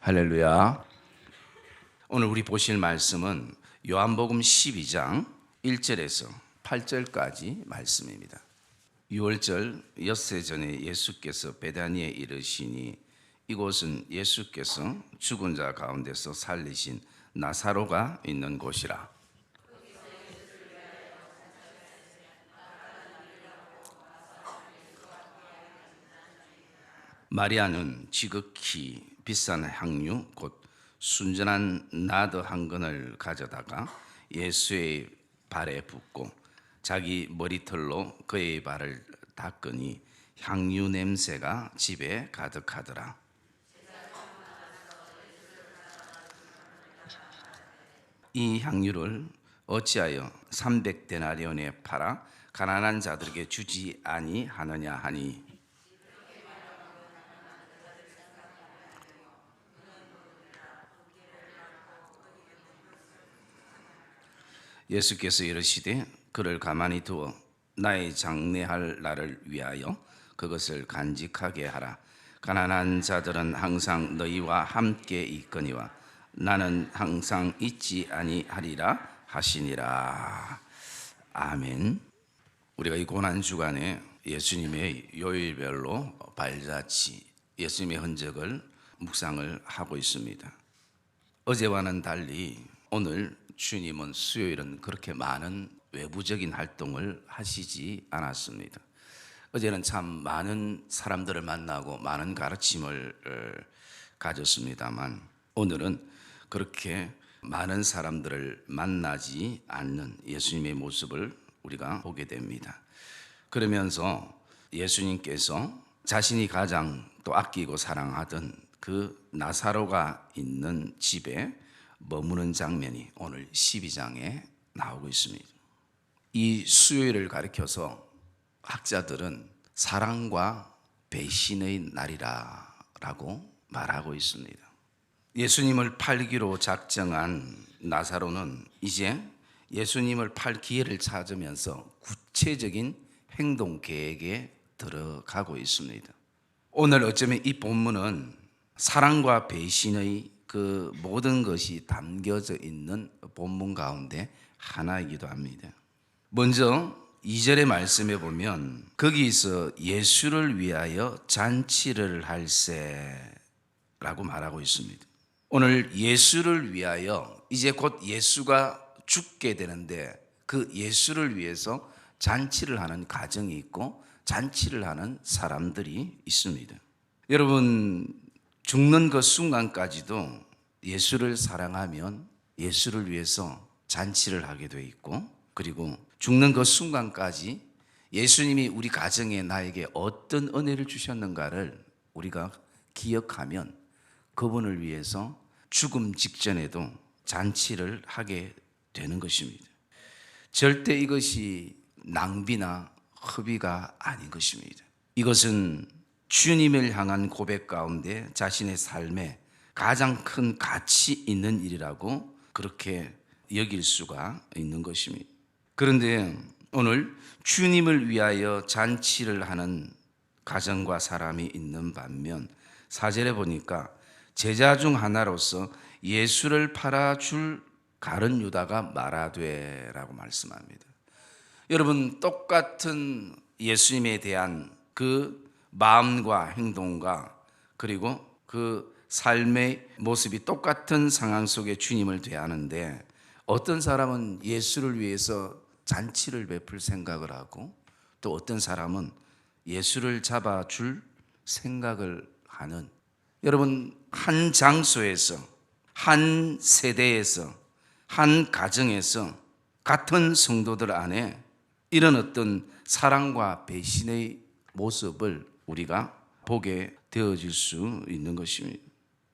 할렐루야. 오늘 우리 보실 말씀은 요한복음 12장 1절에서 8절까지 말씀입니다. 6월절 엿새 전에 예수께서 베다니에 이르시니 이곳은 예수께서 죽은 자 가운데서 살리신 나사로가 있는 곳이라. 마리아는 지극히 비싼 향유 곧 순전한 나드 한 근을 가져다가 예수의 발에 붓고 자기 머리털로 그의 발을 닦으니 향유 냄새가 집에 가득하더라. 이 향유를 어찌하여 300데나리온에 팔아 가난한 자들에게 주지 아니하느냐 하니, 예수께서 이르시되 그를 가만히 두어 나의 장례할 날을 위하여 그것을 간직하게 하라. 가난한 자들은 항상 너희와 함께 있거니와 나는 항상 있지 아니하리라 하시니라. 아멘. 우리가 이 고난 주간에 예수님의 요일별로 발자취, 예수님의 흔적을 묵상을 하고 있습니다. 어제와는 달리 오늘 주님은 수요일은 그렇게 많은 외부적인 활동을 하시지 않았습니다. 어제는 참 많은 사람들을 만나고 많은 가르침을 가졌습니다만 오늘은 그렇게 많은 사람들을 만나지 않는 예수님의 모습을 우리가 보게 됩니다. 그러면서 예수님께서 자신이 가장 또 아끼고 사랑하던 그 나사로가 있는 집에 머무는 장면이 오늘 12장에 나오고 있습니다. 이 수요일을 가리켜서 학자들은 사랑과 배신의 날이라고 말하고 있습니다. 예수님을 팔기로 작정한 나사로는 이제 예수님을 팔 기회를 찾으면서 구체적인 행동 계획에 들어가고 있습니다. 오늘 어쩌면 이 본문은 사랑과 배신의 그 모든 것이 담겨져 있는 본문 가운데 하나이기도 합니다. 먼저 2절의 말씀에 보면 거기서 예수를 위하여 잔치를 할세라고 말하고 있습니다. 오늘 예수를 위하여 이제 곧 예수가 죽게 되는데 그 예수를 위해서 잔치를 하는 가정이 있고 잔치를 하는 사람들이 있습니다. 여러분, 죽는 그 순간까지도 예수를 사랑하면 예수를 위해서 잔치를 하게 돼 있고, 그리고 죽는 그 순간까지 예수님이 우리 가정에 나에게 어떤 은혜를 주셨는가를 우리가 기억하면 그분을 위해서 죽음 직전에도 잔치를 하게 되는 것입니다. 절대 이것이 낭비나 허비가 아닌 것입니다. 이것은 주님을 향한 고백 가운데 자신의 삶에 가장 큰 가치 있는 일이라고 그렇게 여길 수가 있는 것입니다. 그런데 오늘 주님을 위하여 잔치를 하는 가정과 사람이 있는 반면 4절에 보니까 제자 중 하나로서 예수를 팔아줄 가룟 유다가 말하되라고 말씀합니다. 여러분, 똑같은 예수님에 대한 그 마음과 행동과 그리고 그 삶의 모습이 똑같은 상황 속에 주님을 대하는데 어떤 사람은 예수를 위해서 잔치를 베풀 생각을 하고 또 어떤 사람은 예수를 잡아줄 생각을 하는, 여러분, 한 장소에서 한 세대에서 한 가정에서 같은 성도들 안에 이런 어떤 사랑과 배신의 모습을 우리가 보게 되어질 수 있는 것입니다.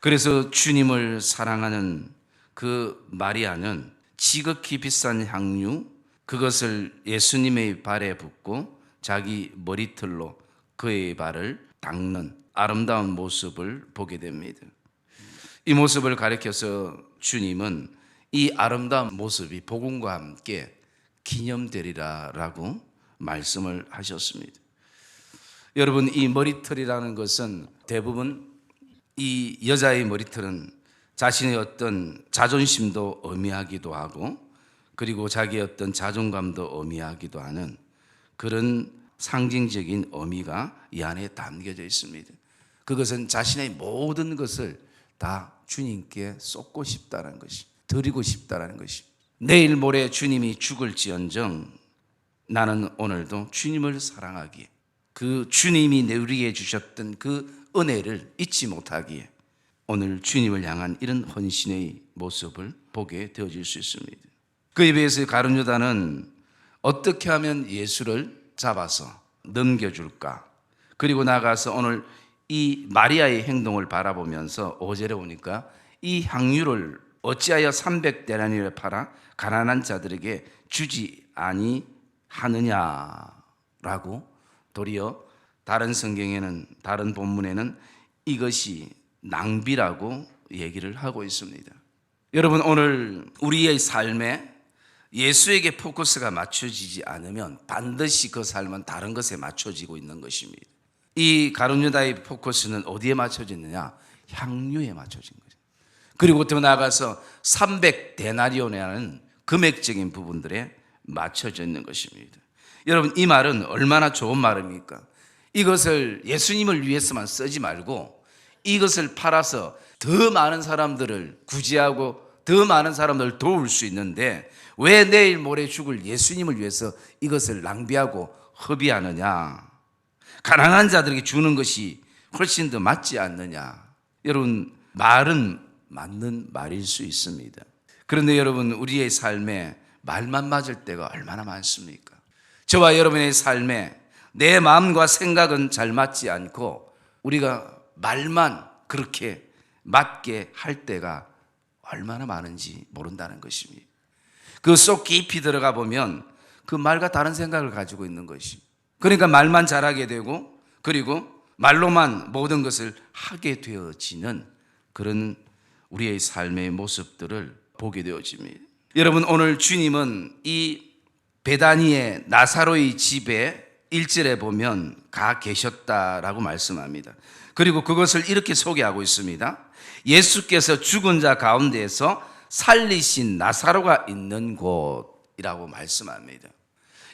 그래서 주님을 사랑하는 그 마리아는 지극히 비싼 향유, 그것을 예수님의 발에 붓고 자기 머리털로 그의 발을 닦는 아름다운 모습을 보게 됩니다. 이 모습을 가리켜서 주님은 이 아름다운 모습이 복음과 함께 기념되리라라고 말씀을 하셨습니다. 여러분, 이 머리털이라는 것은 대부분 이 여자의 머리털은 자신의 어떤 자존심도 의미하기도 하고, 그리고 자기의 어떤 자존감도 의미하기도 하는 그런 상징적인 의미가 이 안에 담겨져 있습니다. 그것은 자신의 모든 것을 다 주님께 쏟고 싶다는 것이, 드리고 싶다는 것이. 내일 모레 주님이 죽을지언정 나는 오늘도 주님을 사랑하기에, 그 주님이 우리에게 주셨던 그 은혜를 잊지 못하기에 오늘 주님을 향한 이런 헌신의 모습을 보게 되어질 수 있습니다. 그에 비해서 가룟 유다는 어떻게 하면 예수를 잡아서 넘겨줄까? 그리고 나가서 오늘 이 마리아의 행동을 바라보면서 5절에 보니까 이 향유를 어찌하여 300데나리온에 팔아 가난한 자들에게 주지 아니하느냐라고, 도리어 다른 성경에는, 다른 본문에는 이것이 낭비라고 얘기를 하고 있습니다. 여러분, 오늘 우리의 삶에 예수에게 포커스가 맞춰지지 않으면 반드시 그 삶은 다른 것에 맞춰지고 있는 것입니다. 이 가룟 유다의 포커스는 어디에 맞춰졌느냐? 향유에 맞춰진 거죠. 그리고 더 나아가서 300데나리온이라는 금액적인 부분들에 맞춰져 있는 것입니다. 여러분, 이 말은 얼마나 좋은 말입니까? 이것을 예수님을 위해서만 쓰지 말고 이것을 팔아서 더 많은 사람들을 구제하고 더 많은 사람들을 도울 수 있는데 왜 내일 모레 죽을 예수님을 위해서 이것을 낭비하고 허비하느냐? 가난한 자들에게 주는 것이 훨씬 더 맞지 않느냐? 여러분, 말은 맞는 말일 수 있습니다. 그런데 여러분, 우리의 삶에 말만 맞을 때가 얼마나 많습니까? 저와 여러분의 삶에 내 마음과 생각은 잘 맞지 않고 우리가 말만 그렇게 맞게 할 때가 얼마나 많은지 모른다는 것입니다. 그 속 깊이 들어가 보면 그 말과 다른 생각을 가지고 있는 것이, 그러니까 말만 잘하게 되고 그리고 말로만 모든 것을 하게 되어지는 그런 우리의 삶의 모습들을 보게 되어집니다. 여러분, 오늘 주님은 이 베다니의 나사로의 집에 1절에 보면 가 계셨다라고 말씀합니다. 그리고 그것을 이렇게 소개하고 있습니다. 예수께서 죽은 자 가운데에서 살리신 나사로가 있는 곳이라고 말씀합니다.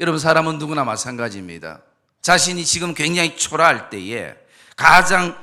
여러분, 사람은 누구나 마찬가지입니다. 자신이 지금 굉장히 초라할 때에 가장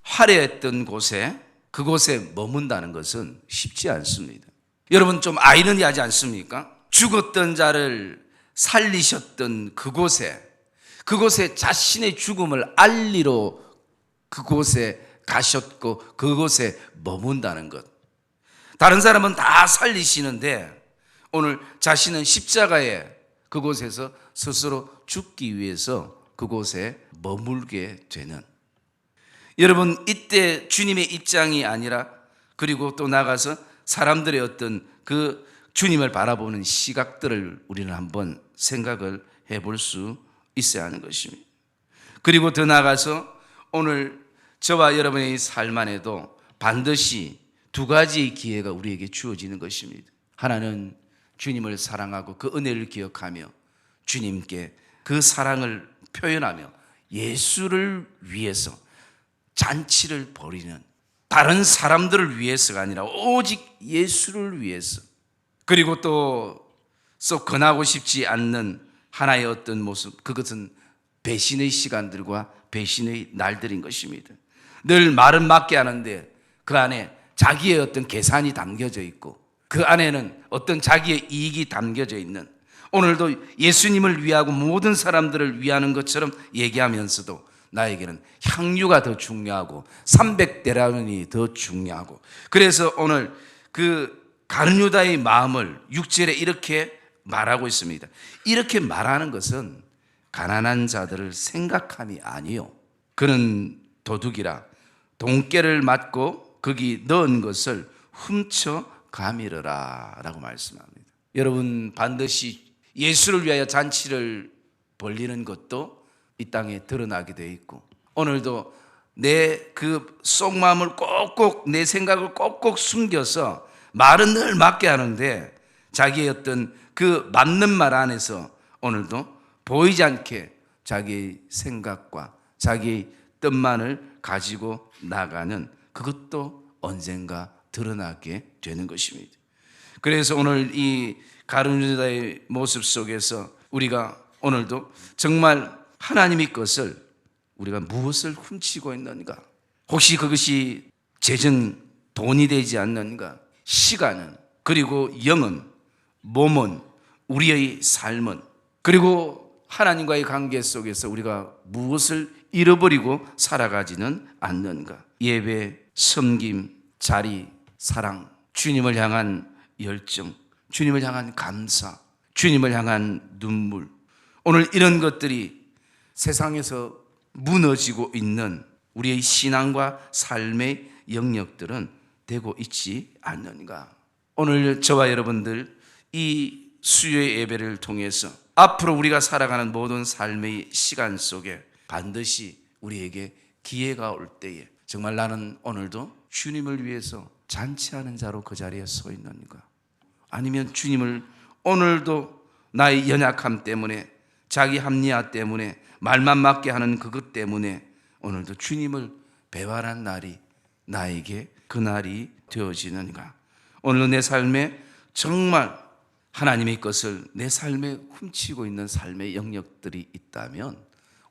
화려했던 곳에, 그곳에 머문다는 것은 쉽지 않습니다. 여러분, 좀 아이러니하지 않습니까? 죽었던 자를 살리셨던 그곳에 자신의 죽음을 알리러 그곳에 가셨고 그곳에 머문다는 것. 다른 사람은 다 살리시는데 오늘 자신은 십자가에 그곳에서 스스로 죽기 위해서 그곳에 머물게 되는, 여러분, 이때 주님의 입장이 아니라, 그리고 또 나가서 사람들의 어떤 그 주님을 바라보는 시각들을 우리는 한번 생각을 해볼 수 있어야 하는 것입니다. 그리고 더 나아가서 오늘 저와 여러분의 삶 안에도 반드시 두 가지의 기회가 우리에게 주어지는 것입니다. 하나는 주님을 사랑하고 그 은혜를 기억하며 주님께 그 사랑을 표현하며 예수를 위해서 잔치를 벌이는, 다른 사람들을 위해서가 아니라 오직 예수를 위해서, 그리고 또 썩 권하고 싶지 않는 하나의 어떤 모습, 그것은 배신의 시간들과 배신의 날들인 것입니다. 늘 말은 맞게 하는데 그 안에 자기의 어떤 계산이 담겨져 있고 그 안에는 어떤 자기의 이익이 담겨져 있는, 오늘도 예수님을 위하고 모든 사람들을 위하는 것처럼 얘기하면서도 나에게는 향유가 더 중요하고 300데나리온이 더 중요하고, 그래서 오늘 그 가룟 유다의 마음을 6절에 이렇게 말하고 있습니다. 이렇게 말하는 것은 가난한 자들을 생각함이 아니요, 그는 도둑이라 돈깨를 맞고 거기 넣은 것을 훔쳐 가미르라 라고 말씀합니다. 여러분, 반드시 예수를 위하여 잔치를 벌리는 것도 이 땅에 드러나게 되어 있고, 오늘도 내 그 속마음을 꼭꼭, 내 생각을 꼭꼭 숨겨서 말은 늘 맞게 하는데 자기의 어떤 그 맞는 말 안에서 오늘도 보이지 않게 자기의 생각과 자기의 뜻만을 가지고 나가는 그것도 언젠가 드러나게 되는 것입니다. 그래서 오늘 이 가룟유다의 모습 속에서 우리가 오늘도 정말 하나님의 것을 우리가 무엇을 훔치고 있는가? 혹시 그것이 재정, 돈이 되지 않는가? 시간은, 그리고 영은, 몸은, 우리의 삶은, 그리고 하나님과의 관계 속에서 우리가 무엇을 잃어버리고 살아가지는 않는가? 예배, 섬김, 자리, 사랑, 주님을 향한 열정, 주님을 향한 감사, 주님을 향한 눈물, 오늘 이런 것들이 세상에서 무너지고 있는 우리의 신앙과 삶의 영역들은 되고 있지 않는가? 오늘 저와 여러분들 이 수요의 예배를 통해서 앞으로 우리가 살아가는 모든 삶의 시간 속에 반드시 우리에게 기회가 올 때에 정말 나는 오늘도 주님을 위해서 잔치하는 자로 그 자리에 서 있는가? 아니면 주님을 오늘도 나의 연약함 때문에, 자기 합리화 때문에, 말만 맞게 하는 그것 때문에 오늘도 주님을 배반한 날이 나에게 그 날이 되어지는가? 오늘 내 삶에 정말 하나님의 것을 내 삶에 훔치고 있는 삶의 영역들이 있다면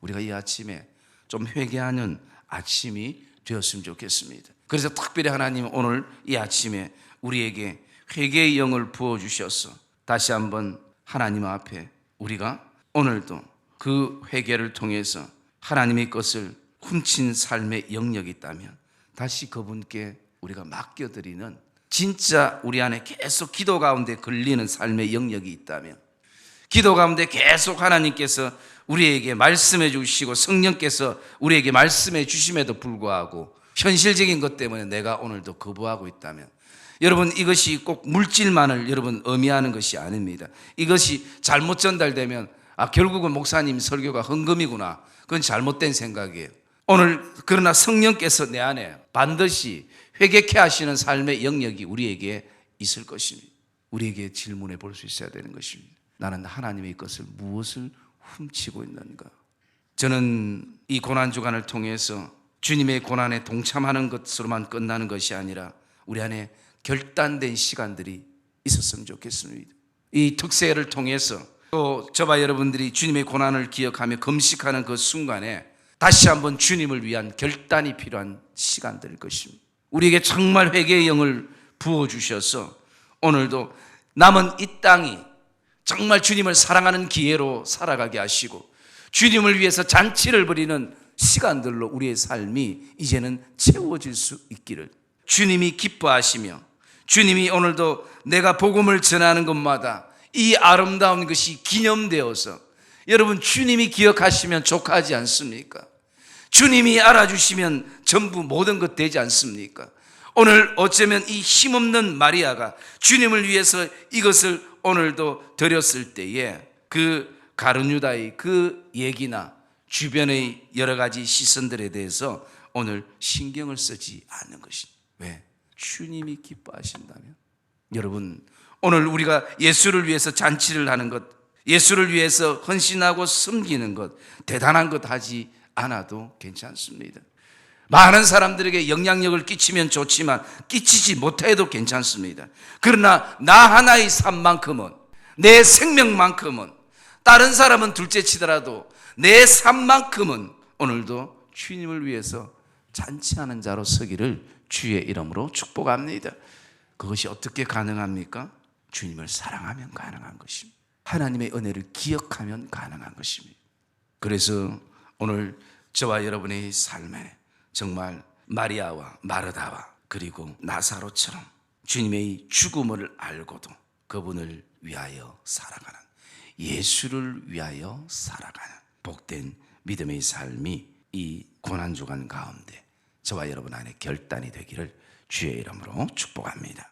우리가 이 아침에 좀 회개하는 아침이 되었으면 좋겠습니다. 그래서 특별히 하나님 오늘 이 아침에 우리에게 회개의 영을 부어주셔서 다시 한번 하나님 앞에 우리가 오늘도 그 회개를 통해서 하나님의 것을 훔친 삶의 영역이 있다면 다시 그분께 우리가 맡겨드리는, 진짜 우리 안에 계속 기도 가운데 걸리는 삶의 영역이 있다면, 기도 가운데 계속 하나님께서 우리에게 말씀해 주시고 성령께서 우리에게 말씀해 주심에도 불구하고 현실적인 것 때문에 내가 오늘도 거부하고 있다면, 여러분 이것이 꼭 물질만을 여러분 의미하는 것이 아닙니다. 이것이 잘못 전달되면 결국은 목사님 설교가 헌금이구나, 그건 잘못된 생각이에요. 오늘 그러나 성령께서 내 안에 반드시 회개케 하시는 삶의 영역이 우리에게 있을 것입니다. 우리에게 질문해 볼 수 있어야 되는 것입니다. 나는 하나님의 것을 무엇을 훔치고 있는가? 저는 이 고난주간을 통해서 주님의 고난에 동참하는 것으로만 끝나는 것이 아니라 우리 안에 결단된 시간들이 있었으면 좋겠습니다. 이 특세를 통해서 또 저와 여러분들이 주님의 고난을 기억하며 금식하는 그 순간에 다시 한번 주님을 위한 결단이 필요한 시간들일 것입니다. 우리에게 정말 회개의 영을 부어주셔서 오늘도 남은 이 땅이 정말 주님을 사랑하는 기회로 살아가게 하시고 주님을 위해서 잔치를 벌이는 시간들로 우리의 삶이 이제는 채워질 수 있기를 주님이 기뻐하시며, 주님이 오늘도 내가 복음을 전하는 것마다 이 아름다운 것이 기념되어서 여러분 주님이 기억하시면 족하지 않습니까? 주님이 알아주시면 전부 모든 것 되지 않습니까? 오늘 어쩌면 이 힘없는 마리아가 주님을 위해서 이것을 오늘도 드렸을 때에 그 가룟유다의 그 얘기나 주변의 여러 가지 시선들에 대해서 오늘 신경을 쓰지 않는 것입니다. 왜? 주님이 기뻐하신다면. 여러분 오늘 우리가 예수를 위해서 잔치를 하는 것, 예수를 위해서 헌신하고 섬기는 것, 대단한 것 하지 않아도 괜찮습니다. 많은 사람들에게 영향력을 끼치면 좋지만 끼치지 못해도 괜찮습니다. 그러나 나 하나의 삶만큼은, 내 생명만큼은, 다른 사람은 둘째 치더라도 내 삶만큼은 오늘도 주님을 위해서 잔치하는 자로 서기를 주의 이름으로 축복합니다. 그것이 어떻게 가능합니까? 주님을 사랑하면 가능한 것입니다. 하나님의 은혜를 기억하면 가능한 것입니다. 그래서 오늘 저와 여러분의 삶에 정말 마리아와 마르다와 그리고 나사로처럼 주님의 죽음을 알고도 그분을 위하여 살아가는, 예수를 위하여 살아가는 복된 믿음의 삶이 이 고난주간 가운데 저와 여러분 안에 결단이 되기를 주의 이름으로 축복합니다.